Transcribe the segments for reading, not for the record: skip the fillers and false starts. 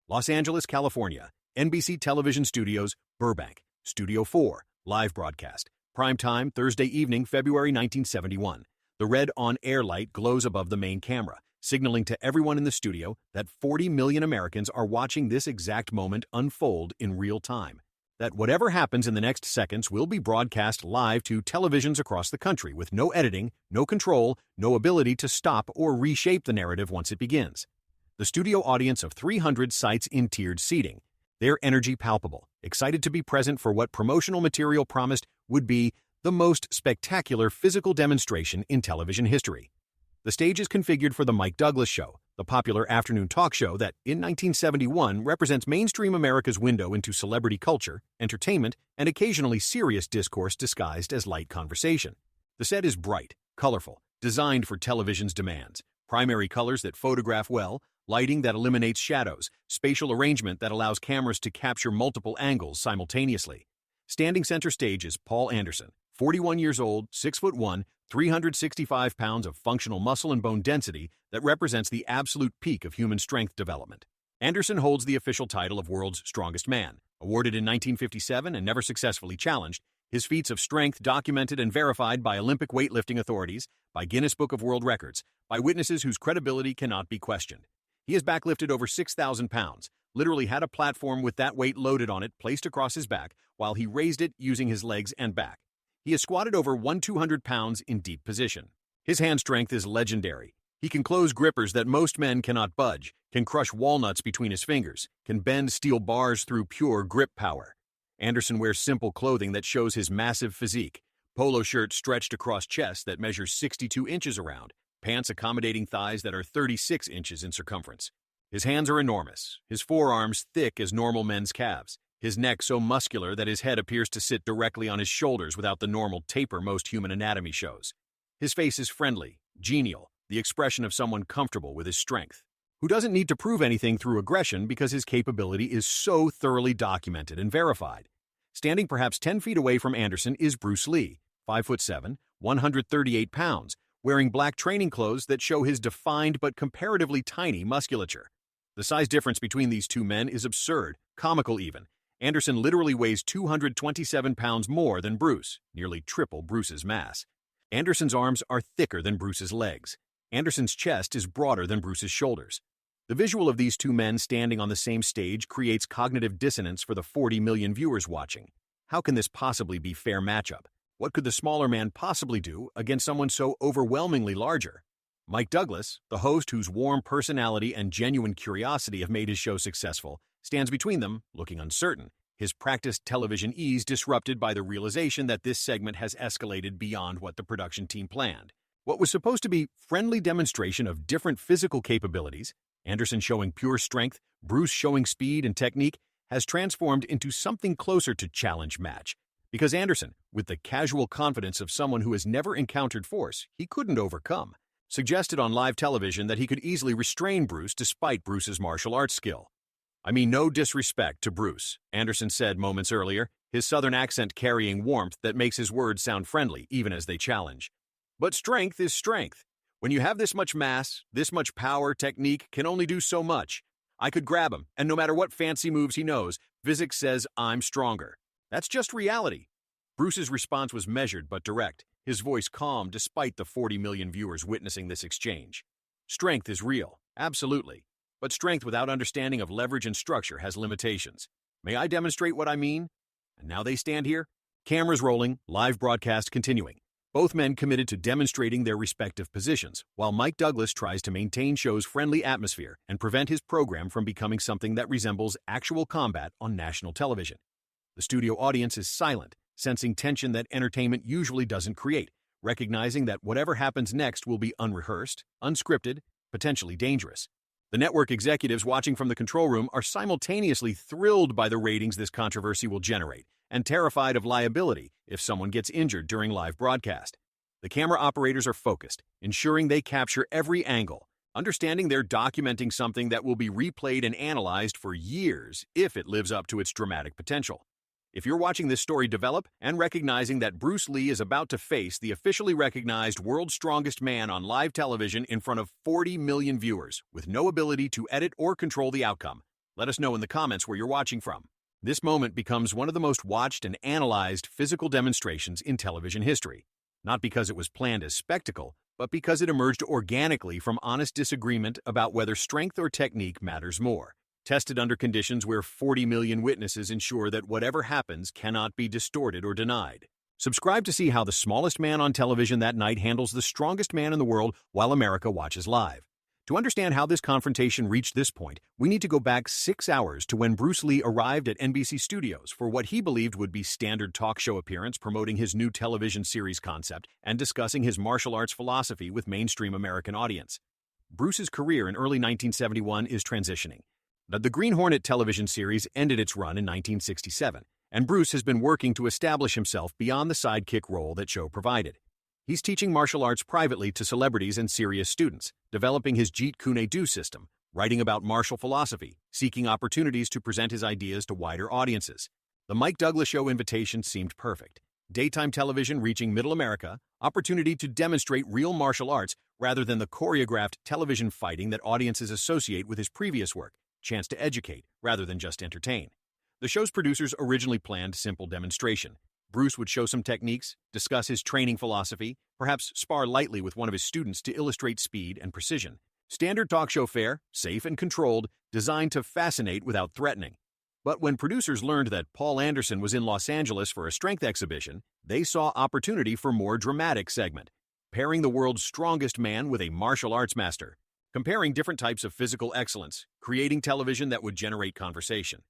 Los Angeles, California, NBC Television Studios, Burbank, Studio 4, live broadcast. Prime time, Thursday evening, February 1971. The red on-air light glows above the main camera, signaling to everyone in the studio that 40 million Americans are watching this exact moment unfold in real time. That whatever happens in the next seconds will be broadcast live to televisions across the country with no editing, no control, no ability to stop or reshape the narrative once it begins. The studio audience of 300 sites in tiered seating, their energy palpable, excited to be present for what promotional material promised would be the most spectacular physical demonstration in television history. The stage is configured for the Mike Douglas Show, the popular afternoon talk show that, in 1971, represents mainstream America's window into celebrity culture, entertainment, and occasionally serious discourse disguised as light conversation. The set is bright, colorful, designed for television's demands, primary colors that photograph well, lighting that eliminates shadows, spatial arrangement that allows cameras to capture multiple angles simultaneously. Standing center stage is Paul Anderson, 41 years old, 6'1", 365 pounds of functional muscle and bone density that represents the absolute peak of human strength development. Anderson holds the official title of World's Strongest Man. Awarded in 1957 and never successfully challenged, his feats of strength documented and verified by Olympic weightlifting authorities, by Guinness Book of World Records, by witnesses whose credibility cannot be questioned. He has backlifted over 6,000 pounds, literally had a platform with that weight loaded on it placed across his back while he raised it using his legs and back. He has squatted over 200 pounds in deep position. His hand strength is legendary. He can close grippers that most men cannot budge, can crush walnuts between his fingers, can bend steel bars through pure grip power. Anderson wears simple clothing that shows his massive physique, polo shirt stretched across chest that measures 62 inches around, pants accommodating thighs that are 36 inches in circumference. His hands are enormous, his forearms thick as normal men's calves, his neck so muscular that his head appears to sit directly on his shoulders without the normal taper most human anatomy shows. His face is friendly, genial, the expression of someone comfortable with his strength, who doesn't need to prove anything through aggression because his capability is so thoroughly documented and verified. Standing perhaps 10 feet away from Anderson is Bruce Lee, 5'7", 138 pounds, wearing black training clothes that show his defined but comparatively tiny musculature. The size difference between these two men is absurd, comical even. Anderson literally weighs 227 pounds more than Bruce, nearly triple Bruce's mass. Anderson's arms are thicker than Bruce's legs. Anderson's chest is broader than Bruce's shoulders. The visual of these two men standing on the same stage creates cognitive dissonance for the 40 million viewers watching. How can this possibly be fair matchup? What could the smaller man possibly do against someone so overwhelmingly larger? Mike Douglas, the host whose warm personality and genuine curiosity have made his show successful, stands between them, looking uncertain, his practiced television ease disrupted by the realization that this segment has escalated beyond what the production team planned. What was supposed to be friendly demonstration of different physical capabilities, Anderson showing pure strength, Bruce showing speed and technique, has transformed into something closer to challenge match. Because Anderson, with the casual confidence of someone who has never encountered force he couldn't overcome, suggested on live television that he could easily restrain Bruce despite Bruce's martial arts skill. "I mean no disrespect to Bruce," Anderson said moments earlier, his southern accent carrying warmth that makes his words sound friendly even as they challenge. "But strength is strength. When you have this much mass, this much power, technique can only do so much. I could grab him, and no matter what fancy moves he knows, physics says I'm stronger. That's just reality." Bruce's response was measured but direct, his voice calm despite the 40 million viewers witnessing this exchange. Strength is real, absolutely. But strength without understanding of leverage and structure has limitations. May I demonstrate what I mean? And now they stand here, cameras rolling, live broadcast continuing. Both men committed to demonstrating their respective positions, while Mike Douglas tries to maintain show's friendly atmosphere and prevent his program from becoming something that resembles actual combat on national television. The studio audience is silent, sensing tension that entertainment usually doesn't create, recognizing that whatever happens next will be unrehearsed, unscripted, potentially dangerous. The network executives watching from the control room are simultaneously thrilled by the ratings this controversy will generate and terrified of liability if someone gets injured during live broadcast. The camera operators are focused, ensuring they capture every angle, understanding they're documenting something that will be replayed and analyzed for years if it lives up to its dramatic potential. If you're watching this story develop and recognizing that Bruce Lee is about to face the officially recognized world's strongest man on live television in front of 40 million viewers with no ability to edit or control the outcome, Let us know in the comments where you're watching from. This moment becomes one of the most watched and analyzed physical demonstrations in television history, not because it was planned as spectacle, but because it emerged organically from honest disagreement about whether strength or technique matters more, tested under conditions where 40 million witnesses ensure that whatever happens cannot be distorted or denied. Subscribe to see how the smallest man on television that night handles the strongest man in the world while America watches live. To understand how this confrontation reached this point, we need to go back 6 hours to when Bruce Lee arrived at NBC Studios for what he believed would be standard talk show appearance promoting his new television series concept and discussing his martial arts philosophy with mainstream American audience. Bruce's career in early 1971 is transitioning. The Green Hornet television series ended its run in 1967, and Bruce has been working to establish himself beyond the sidekick role that show provided. He's teaching martial arts privately to celebrities and serious students, developing his Jeet Kune Do system, writing about martial philosophy, seeking opportunities to present his ideas to wider audiences. The Mike Douglas Show invitation seemed perfect. Daytime television reaching middle America, opportunity to demonstrate real martial arts rather than the choreographed television fighting that audiences associate with his previous work, chance to educate rather than just entertain. The show's producers originally planned simple demonstration. Bruce would show some techniques, discuss his training philosophy, perhaps spar lightly with one of his students to illustrate speed and precision. Standard talk show fare, safe and controlled, designed to fascinate without threatening. But when producers learned that Paul Anderson was in Los Angeles for a strength exhibition, they saw opportunity for more dramatic segment, pairing the world's strongest man with a martial arts master, comparing different types of physical excellence, creating television that would generate conversation.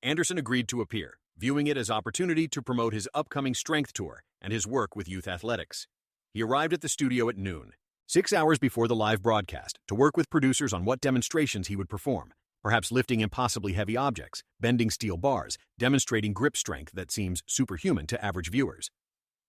Anderson agreed to appear, viewing it as opportunity to promote his upcoming strength tour and his work with youth athletics. He arrived at the studio at noon, 6 hours before the live broadcast, to work with producers on what demonstrations he would perform, perhaps lifting impossibly heavy objects, bending steel bars, demonstrating grip strength that seems superhuman to average viewers.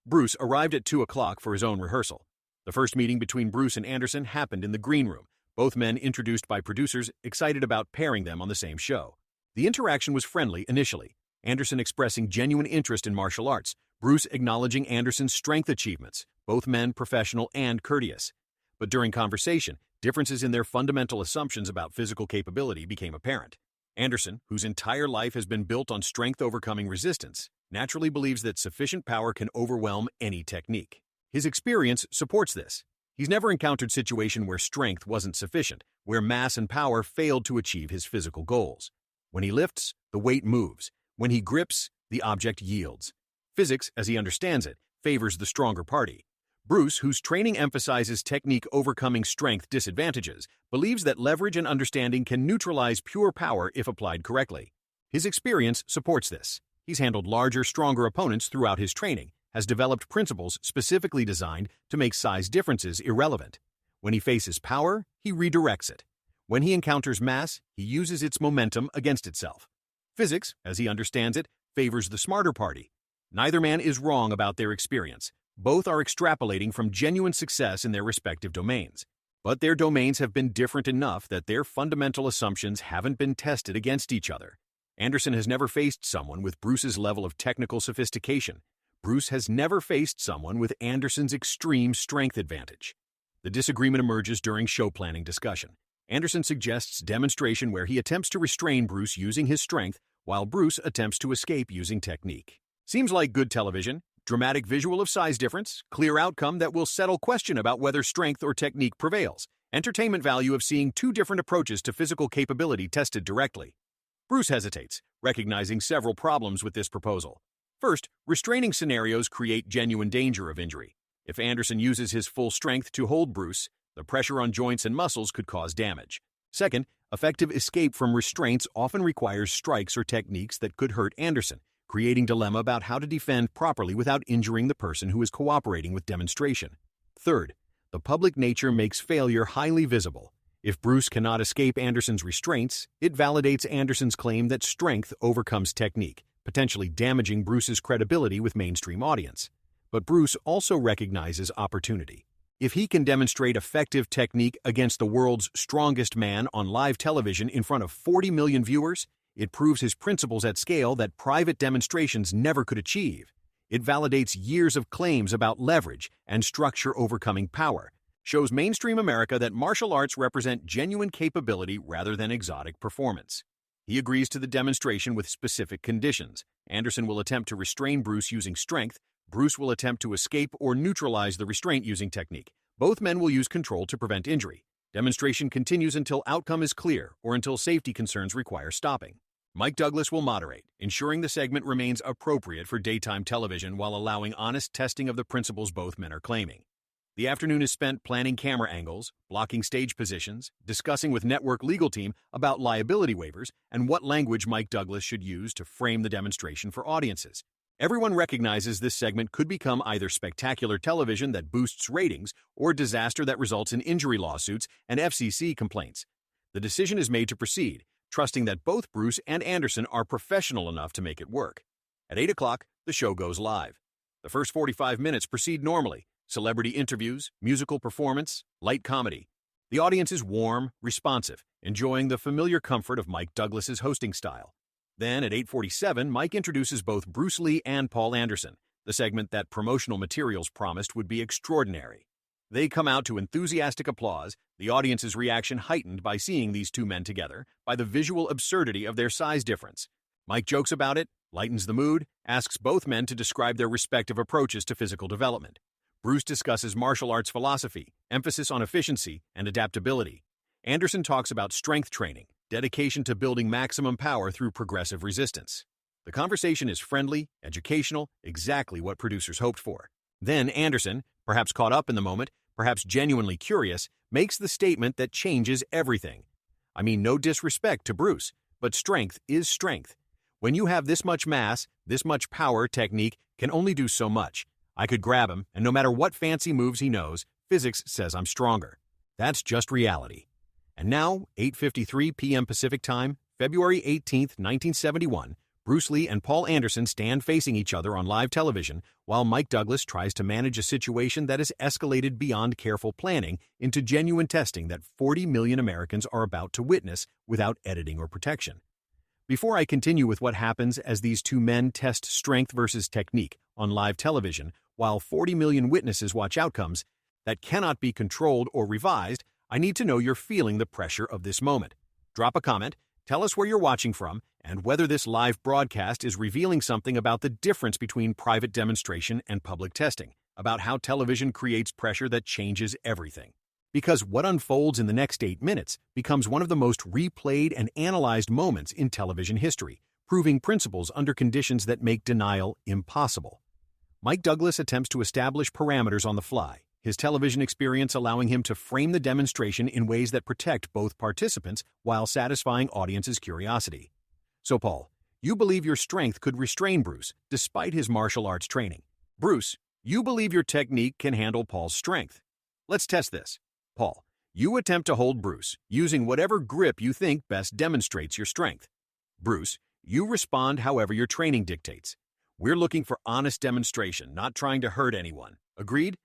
Bruce arrived at 2 o'clock for his own rehearsal. The first meeting between Bruce and Anderson happened in the green room, both men introduced by producers excited about pairing them on the same show. The interaction was friendly initially, Anderson expressing genuine interest in martial arts, Bruce acknowledging Anderson's strength achievements, both men professional and courteous. But during conversation, differences in their fundamental assumptions about physical capability became apparent. Anderson, whose entire life has been built on strength overcoming resistance, naturally believes that sufficient power can overwhelm any technique. His experience supports this. He's never encountered a situation where strength wasn't sufficient, where mass and power failed to achieve his physical goals. When he lifts, the weight moves. When he grips, the object yields. Physics, as he understands it, favors the stronger party. Bruce, whose training emphasizes technique overcoming strength disadvantages, believes that leverage and understanding can neutralize pure power if applied correctly. His experience supports this. He's handled larger, stronger opponents throughout his training, has developed principles specifically designed to make size differences irrelevant. When he faces power, he redirects it. When he encounters mass, he uses its momentum against itself. Physics, as he understands it, favors the smarter party. Neither man is wrong about their experience. Both are extrapolating from genuine success in their respective domains. But their domains have been different enough that their fundamental assumptions haven't been tested against each other. Anderson has never faced someone with Bruce's level of technical sophistication. Bruce has never faced someone with Anderson's extreme strength advantage. The disagreement emerges during show planning discussion. Anderson suggests demonstration where he attempts to restrain Bruce using his strength, while Bruce attempts to escape using technique. Seems like good television, dramatic visual of size difference, clear outcome that will settle question about whether strength or technique prevails, entertainment value of seeing two different approaches to physical capability tested directly. Bruce hesitates, recognizing several problems with this proposal. First, restraining scenarios create genuine danger of injury. If Anderson uses his full strength to hold Bruce, the pressure on joints and muscles could cause damage. Second, effective escape from restraints often requires strikes or techniques that could hurt Anderson, creating dilemma about how to defend properly without injuring the person who is cooperating with demonstration. Third, the public nature makes failure highly visible. If Bruce cannot escape Anderson's restraints, it validates Anderson's claim that strength overcomes technique, potentially damaging Bruce's credibility with mainstream audience. But Bruce also recognizes opportunity. If he can demonstrate effective technique against the world's strongest man on live television in front of 40 million viewers, it proves his principles at scale that private demonstrations never could achieve. It validates years of claims about leverage and structure overcoming power, shows mainstream America that martial arts represent genuine capability rather than exotic performance. He agrees to the demonstration with specific conditions. Anderson will attempt to restrain Bruce using strength. Bruce will attempt to escape or neutralize the restraint using technique. Both men will use control to prevent injury. Demonstration continues until outcome is clear or until safety concerns require stopping. Mike Douglas will moderate, ensuring the segment remains appropriate for daytime television while allowing honest testing of the principles both men are claiming. The afternoon is spent planning camera angles, blocking stage positions, discussing with network legal team about liability waivers and what language Mike Douglas should use to frame the demonstration for audiences. Everyone recognizes this segment could become either spectacular television that boosts ratings or disaster that results in injury lawsuits and FCC complaints. The decision is made to proceed, trusting that both Bruce and Anderson are professional enough to make it work. At 8 o'clock, the show goes live. The first 45 minutes proceed normally. Celebrity interviews, musical performance, light comedy. The audience is warm, responsive, enjoying the familiar comfort of Mike Douglas's hosting style. Then at 8:47, Mike introduces both Bruce Lee and Paul Anderson, the segment that promotional materials promised would be extraordinary. They come out to enthusiastic applause, the audience's reaction heightened by seeing these two men together, by the visual absurdity of their size difference. Mike jokes about it, lightens the mood, asks both men to describe their respective approaches to physical development. Bruce discusses martial arts philosophy, emphasis on efficiency and adaptability. Anderson talks about strength training, dedication to building maximum power through progressive resistance. The conversation is friendly, educational, exactly what producers hoped for. Then Anderson, perhaps caught up in the moment, perhaps genuinely curious, makes the statement that changes everything. I mean, no disrespect to Bruce, but strength is strength. When you have this much mass, this much power, technique can only do so much. I could grab him, and no matter what fancy moves he knows, physics says I'm stronger. That's just reality. And now, 8:53 p.m. Pacific Time, February 18, 1971, Bruce Lee and Paul Anderson stand facing each other on live television while Mike Douglas tries to manage a situation that has escalated beyond careful planning into genuine testing that 40 million Americans are about to witness without editing or protection. Before I continue with what happens as these two men test strength versus technique on live television while 40 million witnesses watch outcomes that cannot be controlled or revised, I need to know you're feeling the pressure of this moment. Drop a comment, tell us where you're watching from, and whether this live broadcast is revealing something about the difference between private demonstration and public testing, about how television creates pressure that changes everything. Because what unfolds in the next 8 minutes becomes one of the most replayed and analyzed moments in television history, proving principles under conditions that make denial impossible. Mike Douglas attempts to establish parameters on the fly, his television experience allowing him to frame the demonstration in ways that protect both participants while satisfying audiences' curiosity. So, Paul, you believe your strength could restrain Bruce, despite his martial arts training. Bruce, you believe your technique can handle Paul's strength. Let's test this. Paul, you attempt to hold Bruce, using whatever grip you think best demonstrates your strength. Bruce, you respond however your training dictates. We're looking for honest demonstration, not trying to hurt anyone. Agreed?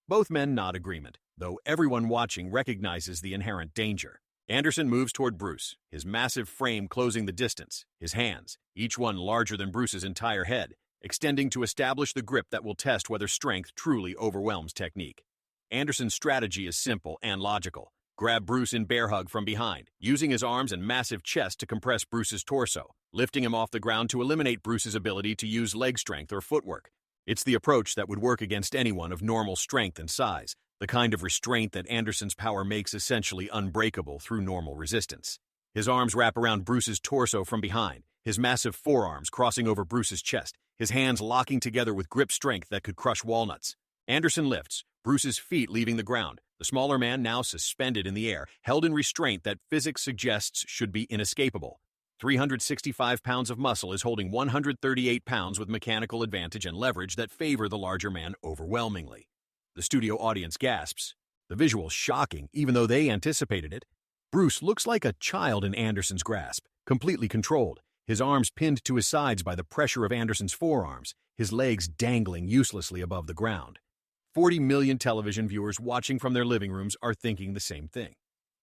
Both men nod agreement, though everyone watching recognizes the inherent danger. Anderson moves toward Bruce, his massive frame closing the distance, his hands, each one larger than Bruce's entire head, extending to establish the grip that will test whether strength truly overwhelms technique. Anderson's strategy is simple and logical. Grab Bruce in bear hug from behind, using his arms and massive chest to compress Bruce's torso, lifting him off the ground to eliminate Bruce's ability to use leg strength or footwork. It's the approach that would work against anyone of normal strength and size, the kind of restraint that Anderson's power makes essentially unbreakable through normal resistance. His arms wrap around Bruce's torso from behind, his massive forearms crossing over Bruce's chest, his hands locking together with grip strength that could crush walnuts. Anderson lifts, Bruce's feet leaving the ground, the smaller man now suspended in the air, held in restraint that physics suggests should be inescapable. 365 pounds of muscle is holding 138 pounds with mechanical advantage and leverage that favor the larger man overwhelmingly. The studio audience gasps. The visual shocking, even though they anticipated it. Bruce looks like a child in Anderson's grasp, completely controlled, his arms pinned to his sides by the pressure of Anderson's forearms, his legs dangling uselessly above the ground. 40 million television viewers watching from their living rooms are thinking the same thing.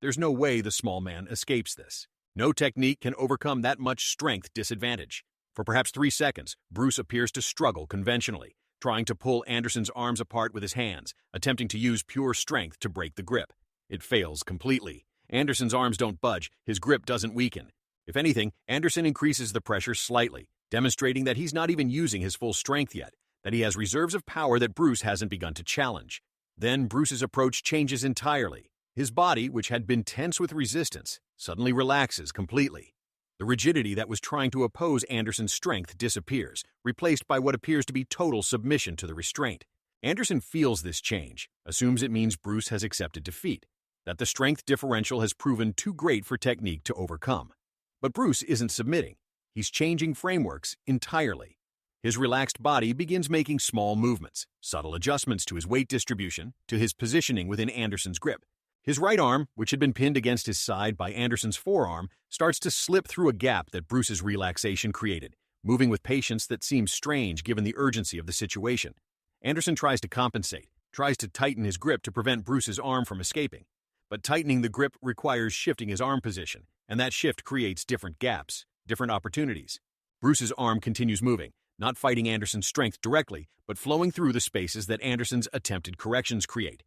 There's no way the small man escapes this. No technique can overcome that much strength disadvantage. For perhaps 3 seconds, Bruce appears to struggle conventionally, trying to pull Anderson's arms apart with his hands, attempting to use pure strength to break the grip. It fails completely. Anderson's arms don't budge, his grip doesn't weaken. If anything, Anderson increases the pressure slightly, demonstrating that he's not even using his full strength yet, that he has reserves of power that Bruce hasn't begun to challenge. Then Bruce's approach changes entirely. His body, which had been tense with resistance, suddenly relaxes completely. The rigidity that was trying to oppose Anderson's strength disappears, replaced by what appears to be total submission to the restraint. Anderson feels this change, assumes it means Bruce has accepted defeat, that the strength differential has proven too great for technique to overcome. But Bruce isn't submitting. He's changing frameworks entirely. His relaxed body begins making small movements, subtle adjustments to his weight distribution, to his positioning within Anderson's grip. His right arm, which had been pinned against his side by Anderson's forearm, starts to slip through a gap that Bruce's relaxation created, moving with patience that seems strange given the urgency of the situation. Anderson tries to compensate, tries to tighten his grip to prevent Bruce's arm from escaping. But tightening the grip requires shifting his arm position, and that shift creates different gaps, different opportunities. Bruce's arm continues moving, not fighting Anderson's strength directly, but flowing through the spaces that Anderson's attempted corrections create.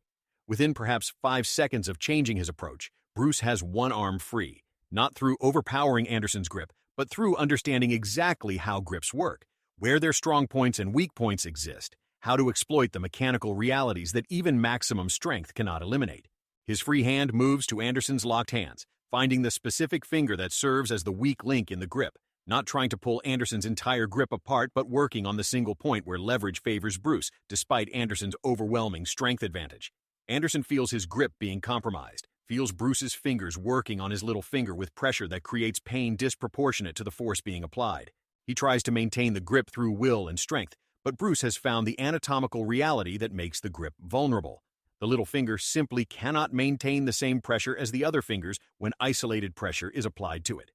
Within perhaps 5 seconds of changing his approach, Bruce has one arm free, not through overpowering Anderson's grip, but through understanding exactly how grips work, where their strong points and weak points exist, how to exploit the mechanical realities that even maximum strength cannot eliminate. His free hand moves to Anderson's locked hands, finding the specific finger that serves as the weak link in the grip, not trying to pull Anderson's entire grip apart but working on the single point where leverage favors Bruce, despite Anderson's overwhelming strength advantage. Anderson feels his grip being compromised, feels Bruce's fingers working on his little finger with pressure that creates pain disproportionate to the force being applied. He tries to maintain the grip through will and strength, but Bruce has found the anatomical reality that makes the grip vulnerable. The little finger simply cannot maintain the same pressure as the other fingers when isolated pressure is applied to it.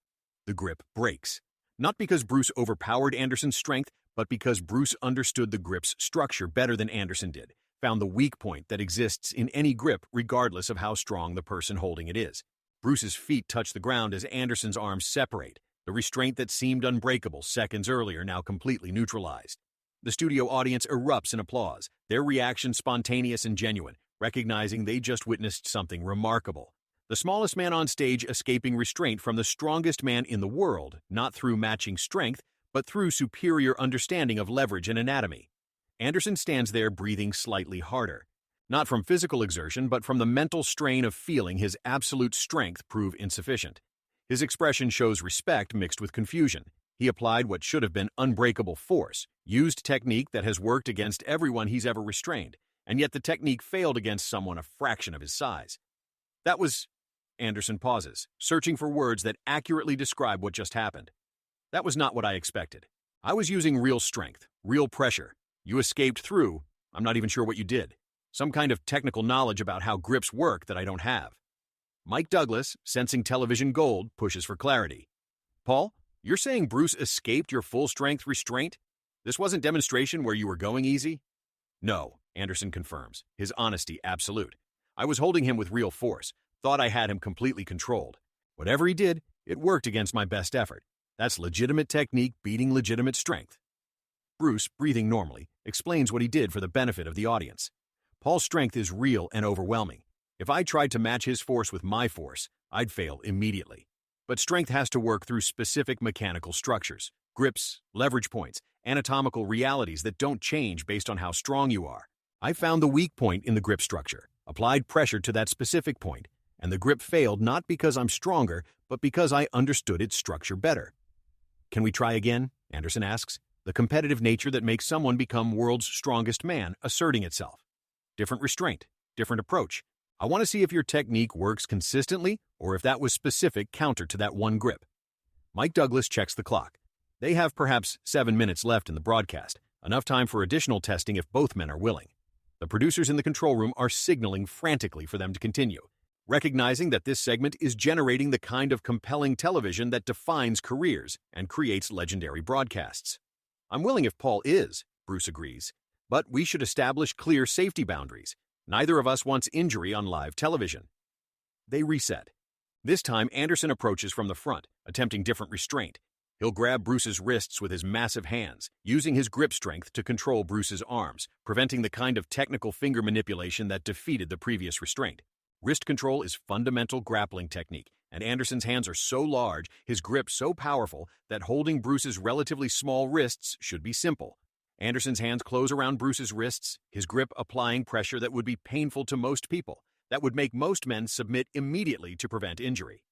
The grip breaks. Not because Bruce overpowered Anderson's strength, but because Bruce understood the grip's structure better than Anderson did, found the weak point that exists in any grip regardless of how strong the person holding it is. Bruce's feet touch the ground as Anderson's arms separate, the restraint that seemed unbreakable seconds earlier now completely neutralized. The studio audience erupts in applause, their reaction spontaneous and genuine, recognizing they just witnessed something remarkable. The smallest man on stage escaping restraint from the strongest man in the world, not through matching strength, but through superior understanding of leverage and anatomy. Anderson stands there breathing slightly harder, not from physical exertion, but from the mental strain of feeling his absolute strength prove insufficient. His expression shows respect mixed with confusion. He applied what should have been unbreakable force, used technique that has worked against everyone he's ever restrained, and yet the technique failed against someone a fraction of his size. That was... Anderson pauses, searching for words that accurately describe what just happened. That was not what I expected. I was using real strength, real pressure. You escaped through, I'm not even sure what you did. Some kind of technical knowledge about how grips work that I don't have. Mike Douglas, sensing television gold, pushes for clarity. Paul, you're saying Bruce escaped your full-strength restraint? This wasn't demonstration where you were going easy? No, Anderson confirms, his honesty absolute. I was holding him with real force, thought I had him completely controlled. Whatever he did, it worked against my best effort. That's legitimate technique beating legitimate strength. Bruce, breathing normally, explains what he did for the benefit of the audience. Paul's strength is real and overwhelming. If I tried to match his force with my force, I'd fail immediately. But strength has to work through specific mechanical structures, grips, leverage points, anatomical realities that don't change based on how strong you are. I found the weak point in the grip structure, applied pressure to that specific point, and the grip failed not because I'm stronger, but because I understood its structure better. Can we try again? Anderson asks, the competitive nature that makes someone become world's strongest man asserting itself. Different restraint, different approach. I want to see if your technique works consistently or if that was specific counter to that one grip. Mike Douglas checks the clock. They have perhaps 7 minutes left in the broadcast, enough time for additional testing if both men are willing. The producers in the control room are signaling frantically for them to continue, recognizing that this segment is generating the kind of compelling television that defines careers and creates legendary broadcasts. I'm willing if Paul is, Bruce agrees, but we should establish clear safety boundaries. Neither of us wants injury on live television. They reset. This time, Anderson approaches from the front, attempting different restraint. He'll grab Bruce's wrists with his massive hands, using his grip strength to control Bruce's arms, preventing the kind of technical finger manipulation that defeated the previous restraint. Wrist control is fundamental grappling technique, and Anderson's hands are so large, his grip so powerful, that holding Bruce's relatively small wrists should be simple. Anderson's hands close around Bruce's wrists, his grip applying pressure that would be painful to most people, that would make most men submit immediately to prevent injury.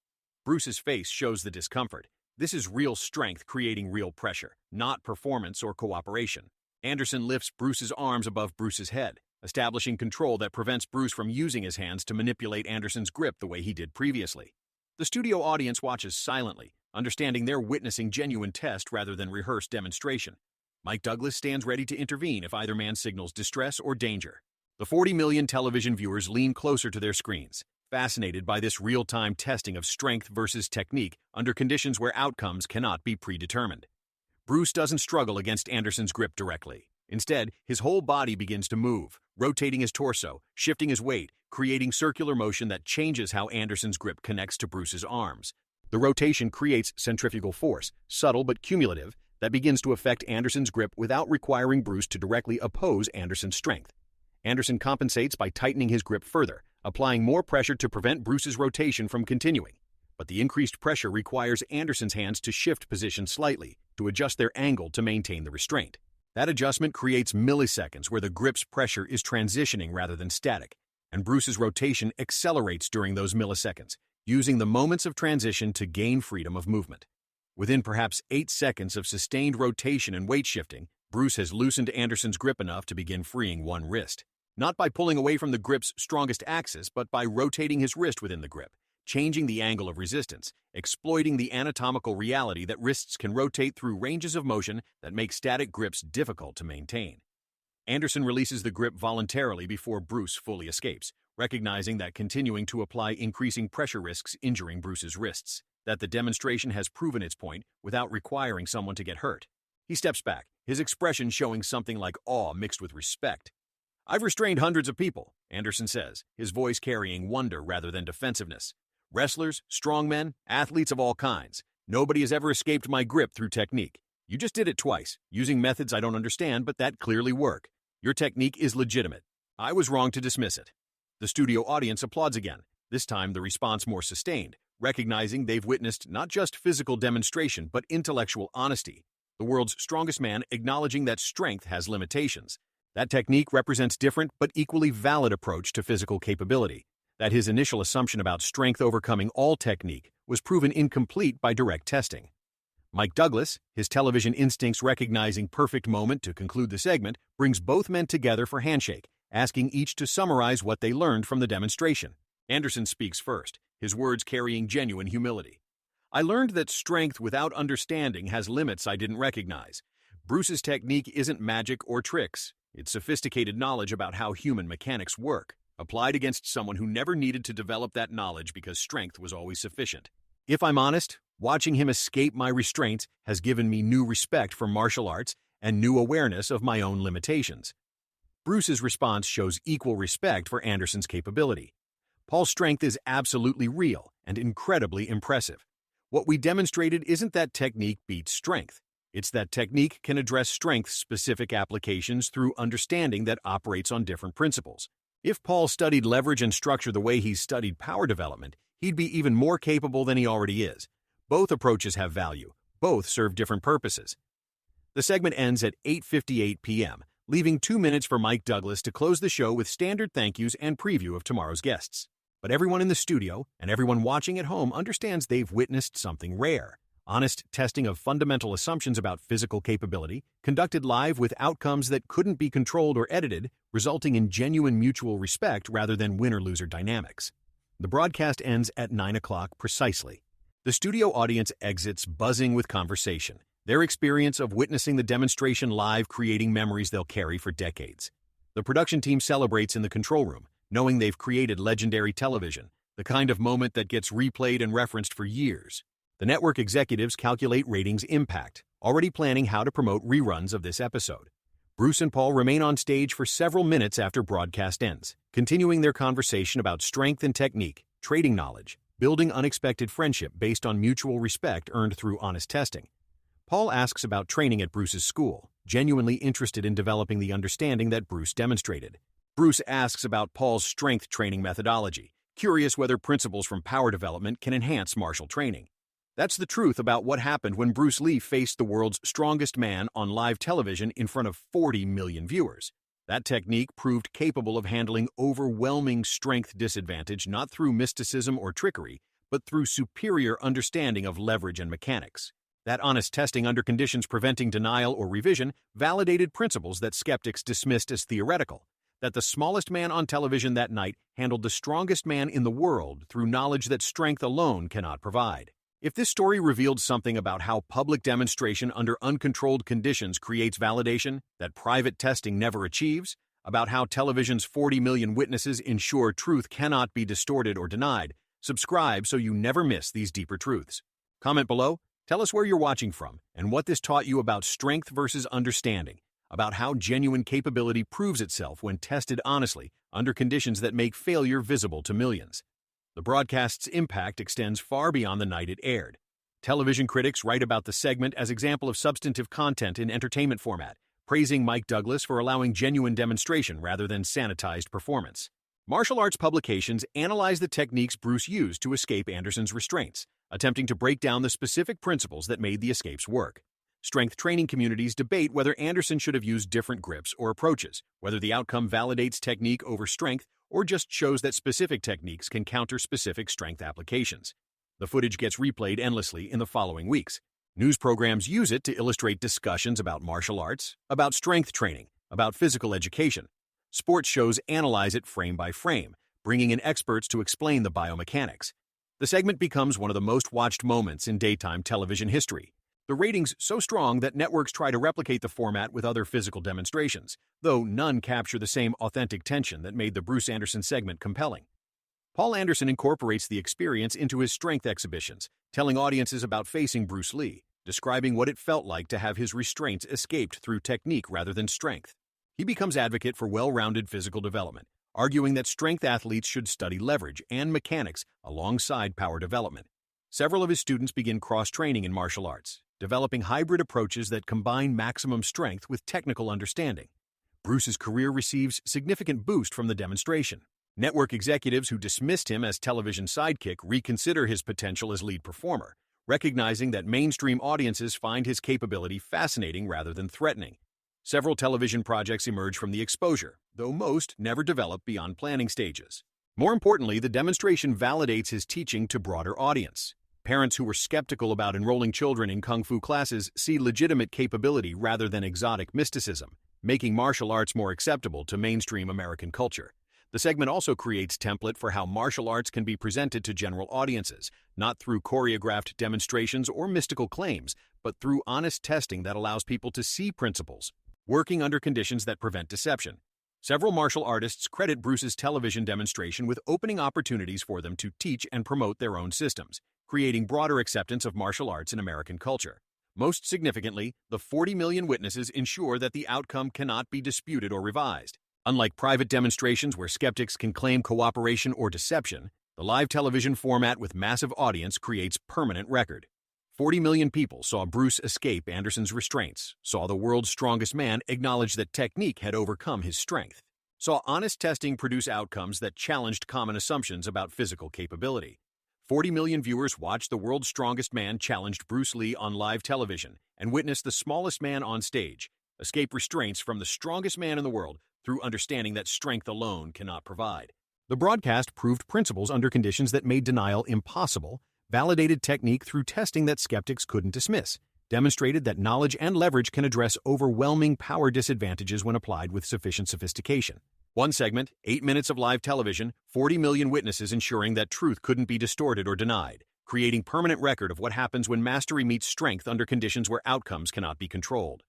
Bruce's face shows the discomfort. This is real strength creating real pressure, not performance or cooperation. Anderson lifts Bruce's arms above Bruce's head, establishing control that prevents Bruce from using his hands to manipulate Anderson's grip the way he did previously. The studio audience watches silently, understanding they're witnessing genuine test rather than rehearsed demonstration. Mike Douglas stands ready to intervene if either man signals distress or danger. The 40 million television viewers lean closer to their screens, fascinated by this real-time testing of strength versus technique under conditions where outcomes cannot be predetermined. Bruce doesn't struggle against Anderson's grip directly. Instead, his whole body begins to move, rotating his torso, shifting his weight, creating circular motion that changes how Anderson's grip connects to Bruce's arms. The rotation creates centrifugal force, subtle but cumulative, that begins to affect Anderson's grip without requiring Bruce to directly oppose Anderson's strength. Anderson compensates by tightening his grip further, applying more pressure to prevent Bruce's rotation from continuing. But the increased pressure requires Anderson's hands to shift position slightly, to adjust their angle to maintain the restraint. That adjustment creates milliseconds where the grip's pressure is transitioning rather than static, and Bruce's rotation accelerates during those milliseconds, using the moments of transition to gain freedom of movement. Within perhaps 8 seconds of sustained rotation and weight shifting, Bruce has loosened Anderson's grip enough to begin freeing one wrist. Not by pulling away from the grip's strongest axis, but by rotating his wrist within the grip, changing the angle of resistance, exploiting the anatomical reality that wrists can rotate through ranges of motion that make static grips difficult to maintain. Anderson releases the grip voluntarily before Bruce fully escapes, recognizing that continuing to apply increasing pressure risks injuring Bruce's wrists, that the demonstration has proven its point without requiring someone to get hurt. He steps back, his expression showing something like awe mixed with respect. "I've restrained hundreds of people," Anderson says, his voice carrying wonder rather than defensiveness. "Wrestlers, strongmen, athletes of all kinds. Nobody has ever escaped my grip through technique. You just did it twice, using methods I don't understand, but that clearly work. Your technique is legitimate. I was wrong to dismiss it." The studio audience applauds again, this time the response more sustained, recognizing they've witnessed not just physical demonstration but intellectual honesty. The world's strongest man acknowledging that strength has limitations. That technique represents different but equally valid approach to physical capability. That his initial assumption about strength overcoming all technique was proven incomplete by direct testing. Mike Douglas, his television instincts recognizing perfect moment to conclude the segment, brings both men together for handshake, asking each to summarize what they learned from the demonstration. Anderson speaks first, his words carrying genuine humility. "I learned that strength without understanding has limits I didn't recognize. Bruce's technique isn't magic or tricks. It's sophisticated knowledge about how human mechanics work, applied against someone who never needed to develop that knowledge because strength was always sufficient. If I'm honest, watching him escape my restraints has given me new respect for martial arts and new awareness of my own limitations." Bruce's response shows equal respect for Anderson's capability. Paul's strength is absolutely real and incredibly impressive. What we demonstrated isn't that technique beats strength. It's that technique can address strength-specific applications through understanding that operates on different principles. If Paul studied leverage and structure the way he's studied power development, he'd be even more capable than he already is. Both approaches have value. Both serve different purposes. The segment ends at 8:58 p.m., leaving 2 minutes for Mike Douglas to close the show with standard thank yous and preview of tomorrow's guests. But everyone in the studio and everyone watching at home understands they've witnessed something rare. Honest testing of fundamental assumptions about physical capability, conducted live with outcomes that couldn't be controlled or edited, resulting in genuine mutual respect rather than winner-loser dynamics. The broadcast ends at 9 o'clock precisely. The studio audience exits buzzing with conversation, their experience of witnessing the demonstration live creating memories they'll carry for decades. The production team celebrates in the control room, knowing they've created legendary television, the kind of moment that gets replayed and referenced for years. The network executives calculate ratings impact, already planning how to promote reruns of this episode. Bruce and Paul remain on stage for several minutes after broadcast ends, continuing their conversation about strength and technique, trading knowledge, building unexpected friendship based on mutual respect earned through honest testing. Paul asks about training at Bruce's school, genuinely interested in developing the understanding that Bruce demonstrated. Bruce asks about Paul's strength training methodology, curious whether principles from power development can enhance martial training. That's the truth about what happened when Bruce Lee faced the world's strongest man on live television in front of 40 million viewers. That technique proved capable of handling overwhelming strength disadvantage not through mysticism or trickery, but through superior understanding of leverage and mechanics. That honest testing under conditions preventing denial or revision validated principles that skeptics dismissed as theoretical, that the smallest man on television that night handled the strongest man in the world through knowledge that strength alone cannot provide. If this story revealed something about how public demonstration under uncontrolled conditions creates validation that private testing never achieves, about how television's 40 million witnesses ensure truth cannot be distorted or denied, subscribe so you never miss these deeper truths. Comment below, tell us where you're watching from and what this taught you about strength versus understanding, about how genuine capability proves itself when tested honestly under conditions that make failure visible to millions. The broadcast's impact extends far beyond the night it aired. Television critics write about the segment as example of substantive content in entertainment format, praising Mike Douglas for allowing genuine demonstration rather than sanitized performance. Martial arts publications analyze the techniques Bruce used to escape Anderson's restraints, attempting to break down the specific principles that made the escapes work. Strength training communities debate whether Anderson should have used different grips or approaches, whether the outcome validates technique over strength or just shows that specific techniques can counter specific strength applications. The footage gets replayed endlessly in the following weeks. News programs use it to illustrate discussions about martial arts, about strength training, about physical education. Sports shows analyze it frame by frame, bringing in experts to explain the biomechanics. The segment becomes one of the most watched moments in daytime television history. The ratings so strong that networks try to replicate the format with other physical demonstrations, though none capture the same authentic tension that made the Bruce Anderson segment compelling. Paul Anderson incorporates the experience into his strength exhibitions, telling audiences about facing Bruce Lee, describing what it felt like to have his restraints escaped through technique rather than strength. He becomes advocate for well-rounded physical development, arguing that strength athletes should study leverage and mechanics alongside power development. Several of his students begin cross-training in martial arts, developing hybrid approaches that combine maximum strength with technical understanding. Bruce's career receives significant boost from the demonstration. Network executives who dismissed him as television sidekick reconsider his potential as lead performer, recognizing that mainstream audiences find his capability fascinating rather than threatening. Several television projects emerge from the exposure, though most never develop beyond planning stages. More importantly, the demonstration validates his teaching to broader audience. Parents who were skeptical about enrolling children in kung fu classes see legitimate capability rather than exotic mysticism, making martial arts more acceptable to mainstream American culture. The segment also creates template for how martial arts can be presented to general audiences, not through choreographed demonstrations or mystical claims, but through honest testing that allows people to see principles, working under conditions that prevent deception. Several martial artists credit Bruce's television demonstration with opening opportunities for them to teach and promote their own systems, creating broader acceptance of martial arts in American culture. Most significantly, the 40 million witnesses ensure that the outcome cannot be disputed or revised. Unlike private demonstrations where skeptics can claim cooperation or deception, the live television format with massive audience creates permanent record. 40 million people saw Bruce escape Anderson's restraints, saw the world's strongest man acknowledge that technique had overcome his strength, saw honest testing produce outcomes that challenged common assumptions about physical capability. 40 million viewers watched the world's strongest man challenged Bruce Lee on live television and witnessed the smallest man on stage escape restraints from the strongest man in the world through understanding that strength alone cannot provide. The broadcast proved principles under conditions that made denial impossible, validated technique through testing that skeptics couldn't dismiss, demonstrated that knowledge and leverage can address overwhelming power disadvantages when applied with sufficient sophistication. One segment, 8 minutes of live television, 40 million witnesses ensuring that truth couldn't be distorted or denied, creating permanent record of what happens when mastery meets strength under conditions where outcomes cannot be controlled.